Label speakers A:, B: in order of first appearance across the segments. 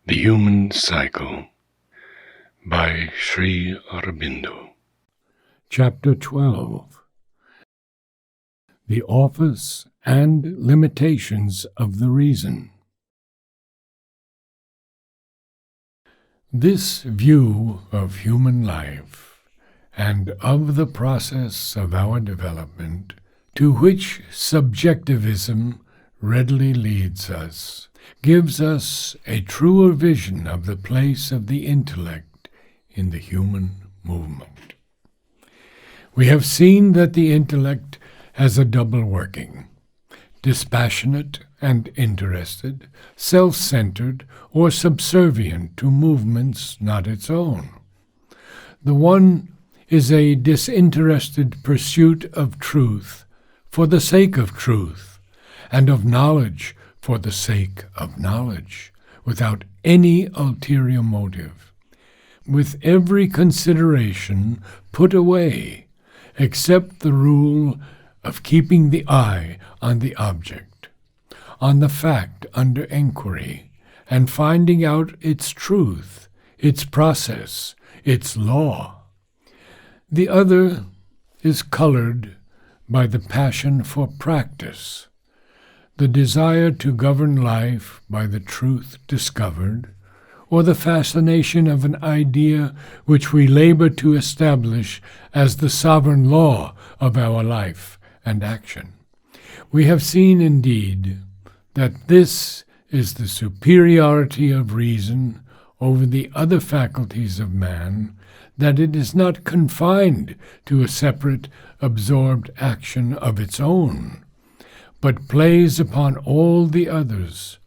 A: The Human Cycle by Sri Aurobindo.
B: Chapter 12. The Office and Limitations of the Reason. This view of human life and of the process of our development, to which subjectivism readily leads us, gives us a truer vision of the place of the intellect in the human movement. We have seen that the intellect has a double working: dispassionate and interested, self-centered or subservient to movements not its own. The one is a disinterested pursuit of truth for the sake of truth, and of knowledge for the sake of knowledge, without any ulterior motive, with every consideration put away, except the rule of keeping the eye on the object, on the fact under enquiry, and finding out its truth, its process, its law. The other is colored by the passion for practice, the desire to govern life by the truth discovered, or the fascination of an idea which we labor to establish as the sovereign law of our life and action. We have seen, indeed, that this is the superiority of reason over the other faculties of man, that it is not confined to a separate, absorbed action of its own, but plays upon all the others,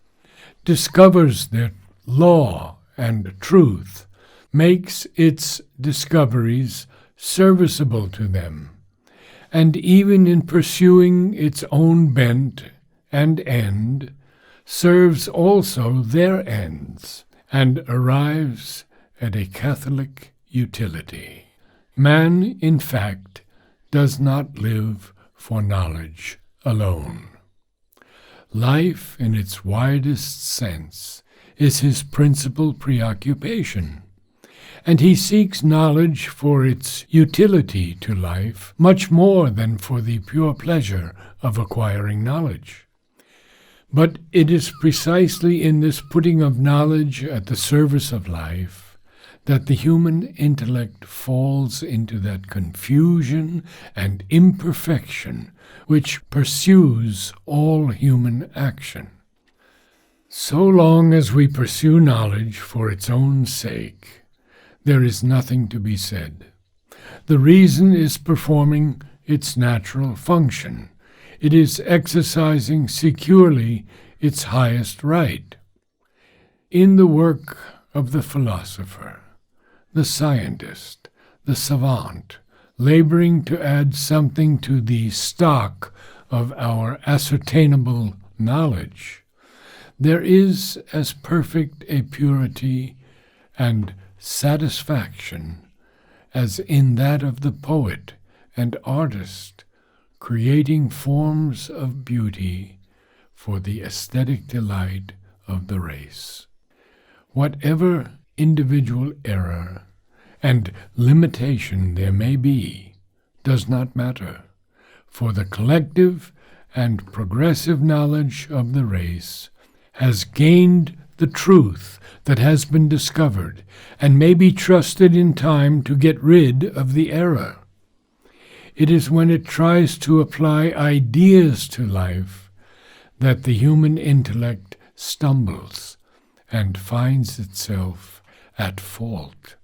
B: discovers their law and truth, makes its discoveries serviceable to them, and even in pursuing its own bent and end, serves also their ends, and arrives at a catholic utility. Man, in fact, does not live for knowledge alone. Life, in its widest sense, is his principal preoccupation, and he seeks knowledge for its utility to life much more than for the pure pleasure of acquiring knowledge. But it is precisely in this putting of knowledge at the service of life that the human intellect falls into that confusion and imperfection which pursues all human action. So long as we pursue knowledge for its own sake, there is nothing to be said. The reason is performing its natural function. It is exercising securely its highest right. In the work of the philosopher, the scientist, the savant, laboring to add something to the stock of our ascertainable knowledge, there is as perfect a purity and satisfaction as in that of the poet and artist, creating forms of beauty for the aesthetic delight of the race. Whatever individual error and limitation there may be does not matter, for the collective and progressive knowledge of the race has gained the truth that has been discovered and may be trusted in time to get rid of the error. It is when it tries to apply ideas to life that the human intellect stumbles and finds itself at fault.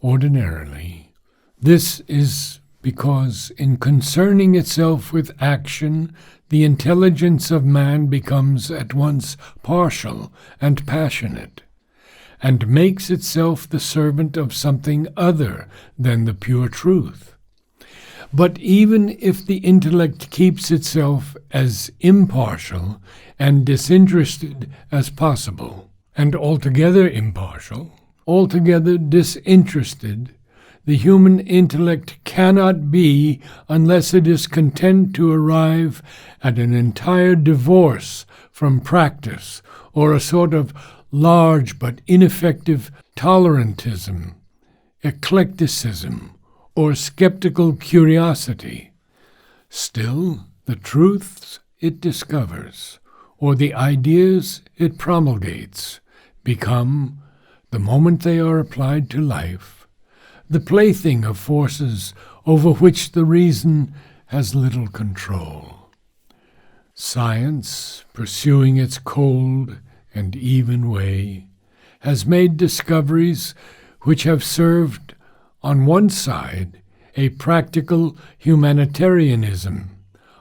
B: Ordinarily, this is because in concerning itself with action, the intelligence of man becomes at once partial and passionate, and makes itself the servant of something other than the pure truth. But even if the intellect keeps itself as impartial and disinterested as possible, and altogether impartial, altogether disinterested, the human intellect cannot be unless it is content to arrive at an entire divorce from practice, or a sort of large but ineffective tolerantism, eclecticism, or skeptical curiosity. Still, the truths it discovers, or the ideas it promulgates, become, the moment they are applied to life, the plaything of forces over which the reason has little control. Science, pursuing its cold and even way, has made discoveries which have served, on one side, a practical humanitarianism,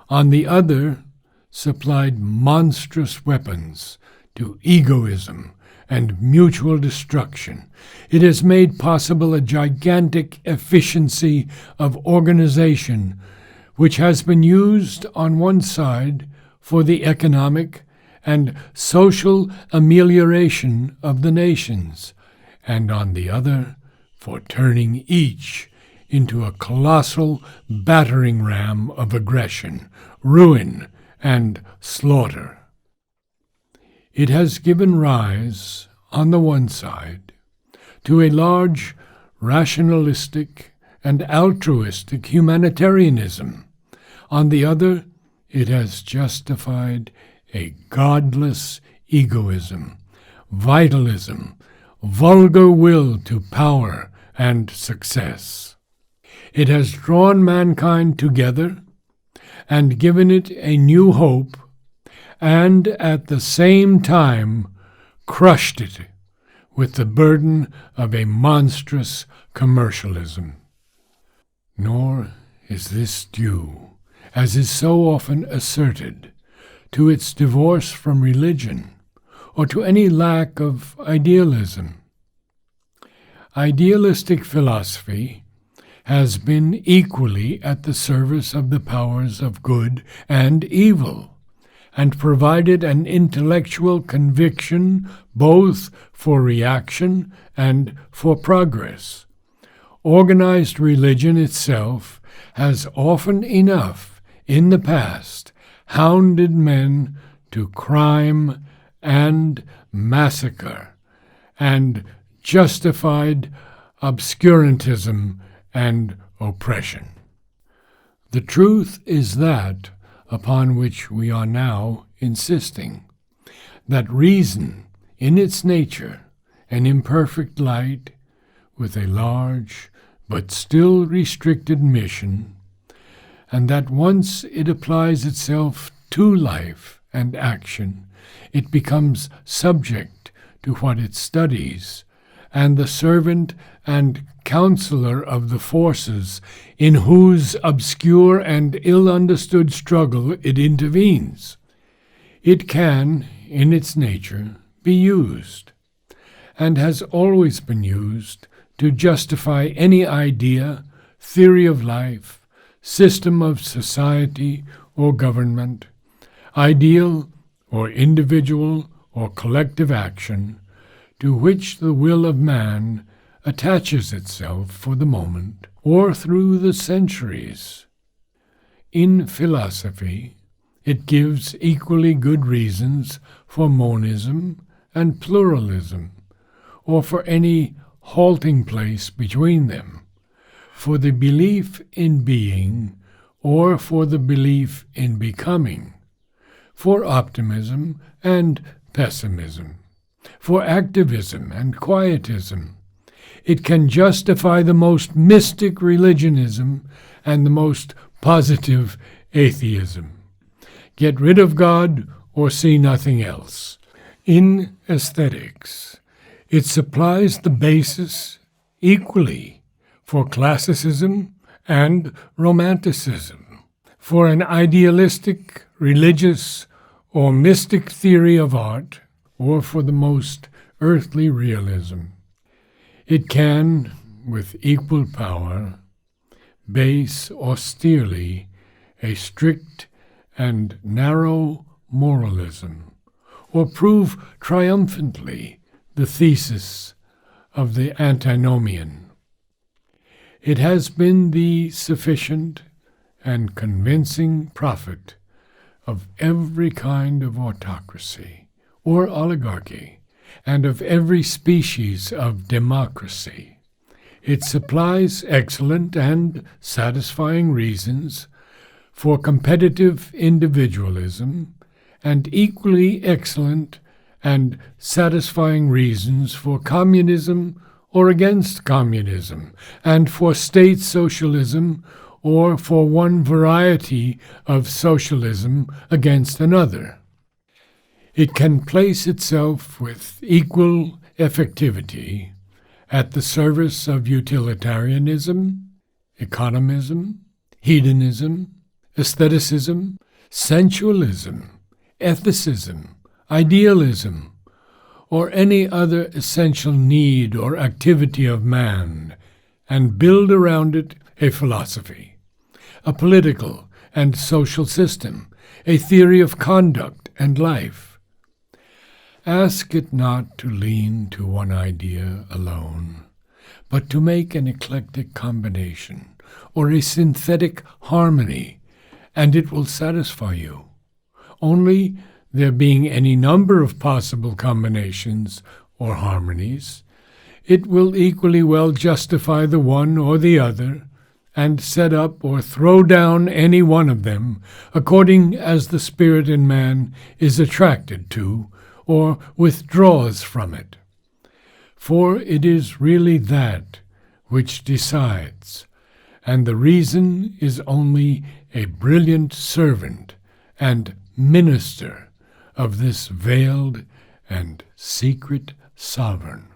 B: on the other, supplied monstrous weapons to egoism and mutual destruction. It has made possible a gigantic efficiency of organization which has been used on one side for the economic and social amelioration of the nations, and on the other for turning each into a colossal battering ram of aggression, ruin, and slaughter. It has given rise, on the one side, to a large rationalistic and altruistic humanitarianism. On the other, it has justified a godless egoism, vitalism, vulgar will to power and success. It has drawn mankind together and given it a new hope, and at the same time crushed it with the burden of a monstrous commercialism. Nor is this due, as is so often asserted, to its divorce from religion or to any lack of idealism. Idealistic philosophy has been equally at the service of the powers of good and evil, and provided an intellectual conviction both for reaction and for progress. Organized religion itself has often enough, in the past, hounded men to crime and massacre, and justified obscurantism and oppression. The truth is that upon which we are now insisting, that reason, in its nature, an imperfect light, with a large but still restricted mission, and that once it applies itself to life and action, it becomes subject to what it studies, and the servant and counselor of the forces in whose obscure and ill-understood struggle it intervenes. It can, in its nature, be used, and has always been used, to justify any idea, theory of life, system of society or government, ideal or individual or collective action, to which the will of man attaches itself for the moment or through the centuries. In philosophy, it gives equally good reasons for monism and pluralism, or for any halting place between them, for the belief in being or for the belief in becoming, for optimism and pessimism, for activism and quietism. It can justify the most mystic religionism and the most positive atheism. Get rid of God or see nothing else. In aesthetics, it supplies the basis equally for classicism and romanticism, for an idealistic, religious, or mystic theory of art, or for the most earthly realism. It can, with equal power, base austerely a strict and narrow moralism, or prove triumphantly the thesis of the antinomian. It has been the sufficient and convincing prophet of every kind of autocracy or oligarchy, and of every species of democracy. It supplies excellent and satisfying reasons for competitive individualism, and equally excellent and satisfying reasons for communism or against communism, and for state socialism or for one variety of socialism against another. It can place itself with equal effectivity at the service of utilitarianism, economism, hedonism, aestheticism, sensualism, ethicism, idealism, or any other essential need or activity of man, and build around it a philosophy, a political and social system, a theory of conduct and life. Ask it not to lean to one idea alone, but to make an eclectic combination or a synthetic harmony, and it will satisfy you. Only there being any number of possible combinations or harmonies, it will equally well justify the one or the other, and set up or throw down any one of them, according as the spirit in man is attracted to or withdraws from it. For it is really that which decides, and the reason is only a brilliant servant and minister of this veiled and secret sovereign.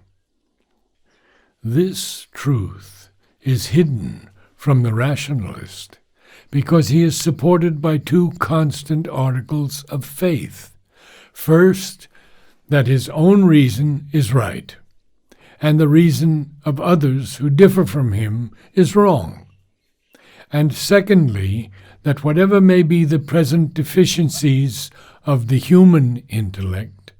B: This truth is hidden from the rationalist because he is supported by two constant articles of faith. First, that his own reason is right, and the reason of others who differ from him is wrong. And secondly, that whatever may be the present deficiencies of the human intellect,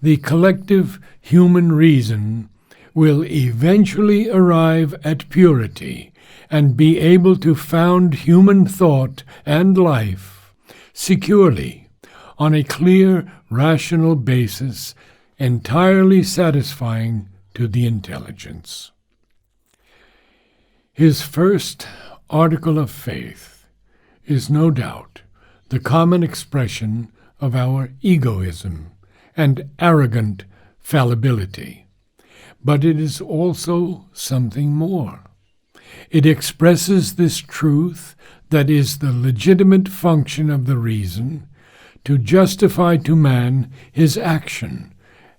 B: the collective human reason will eventually arrive at purity and be able to found human thought and life securely on a clear, rational basis entirely satisfying to the intelligence. His first article of faith is no doubt the common expression of our egoism and arrogant fallibility, but it is also something more. It expresses this truth that is the legitimate function of the reason to justify to man his action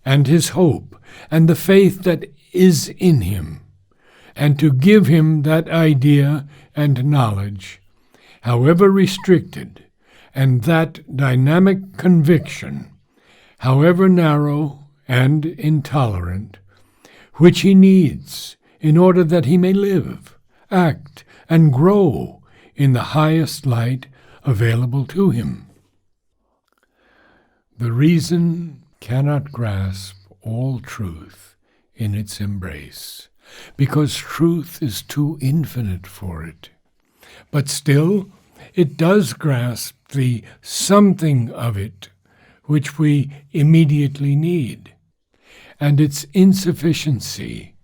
B: and his hope and the faith that is in him, and to give him that idea and knowledge, however restricted, and that dynamic conviction, however narrow and intolerant, which he needs in order that he may live, act, and grow in the highest light available to him. The reason cannot grasp all truth in its embrace, because truth is too infinite for it. But still, it does grasp the something of it which we immediately need, and its insufficiency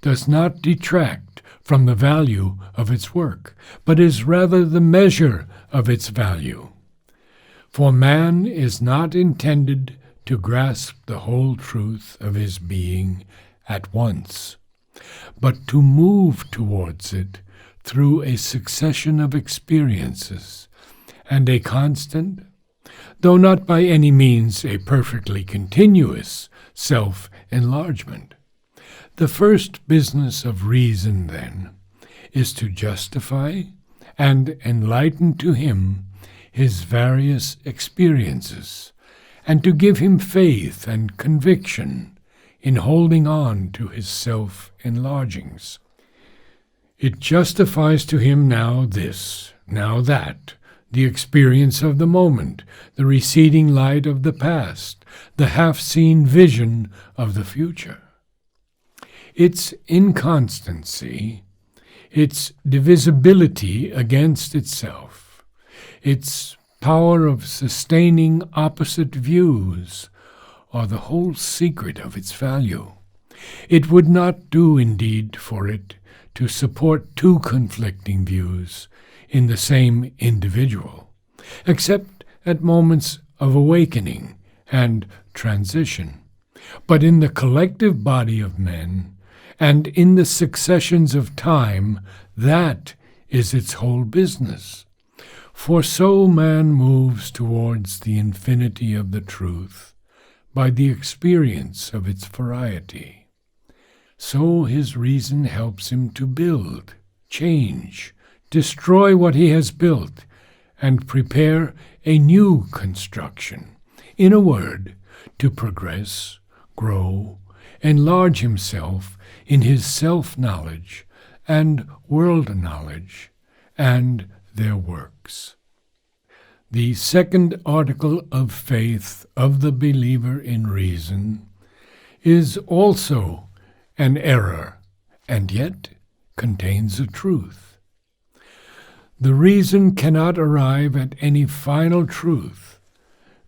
B: does not detract from the value of its work, but is rather the measure of its value. For man is not intended to grasp the whole truth of his being at once, but to move towards it through a succession of experiences and a constant, though not by any means a perfectly continuous, self-enlargement. The first business of reason, then, is to justify and enlighten to him his various experiences, and to give him faith and conviction in holding on to his self-enlargings. It justifies to him now this, now that, the experience of the moment, the receding light of the past, the half-seen vision of the future. Its inconstancy, its divisibility against itself, its power of sustaining opposite views, are the whole secret of its value. It would not do, indeed, for it to support two conflicting views in the same individual, except at moments of awakening and transition. But in the collective body of men, and in the successions of time, that is its whole business. For so man moves towards the infinity of the truth by the experience of its variety. So his reason helps him to build, change, destroy what he has built, and prepare a new construction. In a word, to progress, grow, enlarge himself in his self-knowledge and world knowledge and their works. The second article of faith of the believer in reason is also an error, and yet contains a truth. The reason cannot arrive at any final truth,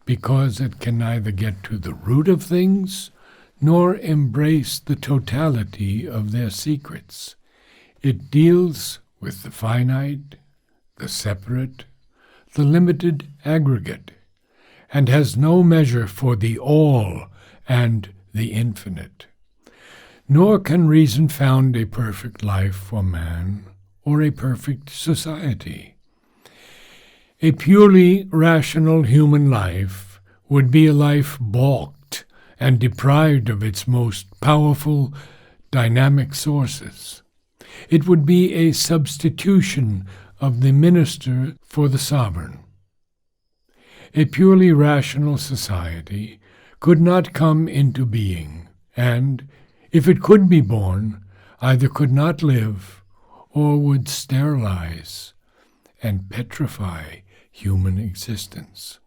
B: because it can neither get to the root of things nor embrace the totality of their secrets. It deals with the finite, the separate, the limited aggregate, and has no measure for the all and the infinite. Nor can reason found a perfect life for man or a perfect society. A purely rational human life would be a life balked and deprived of its most powerful dynamic sources. It would be a substitution of the minister for the sovereign. A purely rational society could not come into being, and, if it could be born, either could not live or would sterilize and petrify human existence.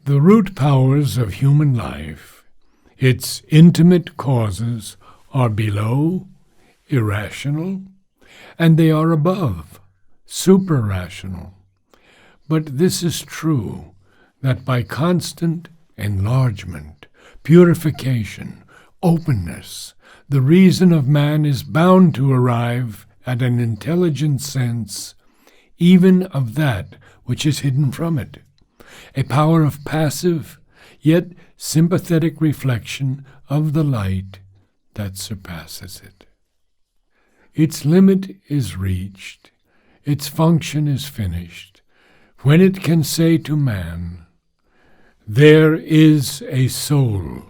B: The root powers of human life, its intimate causes, are below, irrational, and they are above, super-rational. But this is true, that by constant enlargement, purification, openness, the reason of man is bound to arrive at an intelligent sense, even of that which is hidden from it, a power of passive, yet sympathetic reflection of the light that surpasses it. Its limit is reached, its function is finished, when it can say to man, "There is a soul,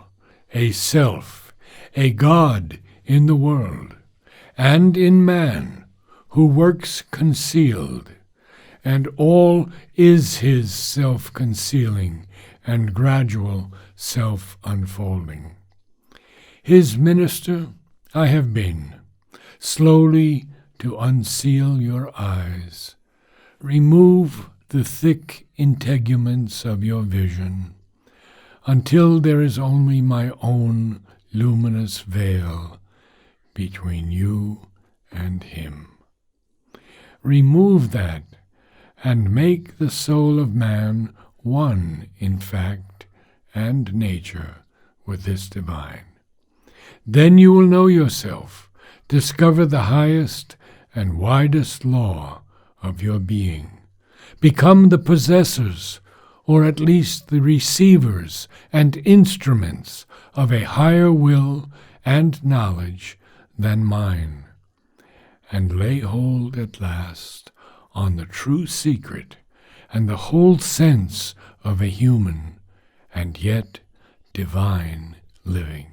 B: a self, a God in the world, and in man, who works concealed, and all is his self-concealing and gradual self-unfolding. His minister I have been, slowly to unseal your eyes, remove the thick integuments of your vision, until there is only my own luminous veil between you and him. Remove that, and make the soul of man one in fact and nature with this divine. Then you will know yourself, discover the highest and widest law of your being, become the possessors, or at least the receivers and instruments of a higher will and knowledge than mine, and lay hold at last on the true secret and the whole sense of a human and yet divine living.